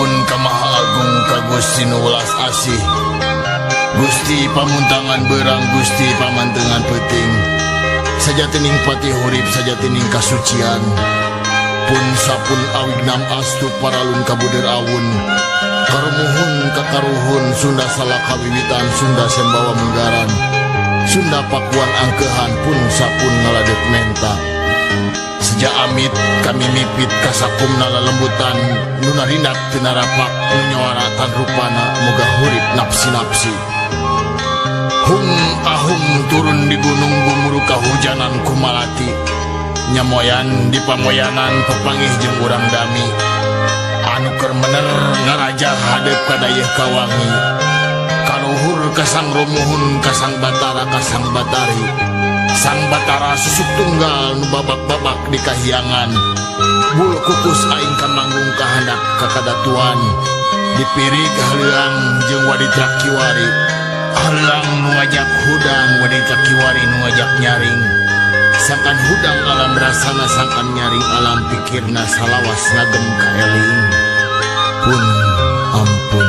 Nuhun ka Maha Agung ka Gusti nu welas asih, Gusti pamuntangan berang, Gusti pamantengan peting, sajatining pati hurip, sajatining kasucian. Pun sapun awignam astu paralun kabuder awun, karumuhun kakaruhun Sunda salaka wiwitan, Sunda sembawa menggaran, Sunda pakuan angkehan pun sapun ngaladek menta. Sejak amit kami mipit kasakumna lalembutan, nunarindak tinarapak nunyawarakan rupana, moga hurip napsi-napsi. Hung ahung turun di gunung gumuru kahujanan kumalati, nyamoyan di pamoyanan pepangih jeung urang dami, anu keur mener ngaraja hadep kadayeuh kawangi, kaluhur kasang romuhun kasang batara kasang batari, sang batara susuk tunggal nu babak-babak di kahyangan, bul kukus aing kamanggung kahandak kakadatuan, dipirig haleang jeung waditra kiwari, haleang nu ngajak hudang waditra kiwari nu ngajak nyaring, sangkan hudang alam rasana sangkan nyaring alam pikirna salawas ngagem ka eling. Pun ampun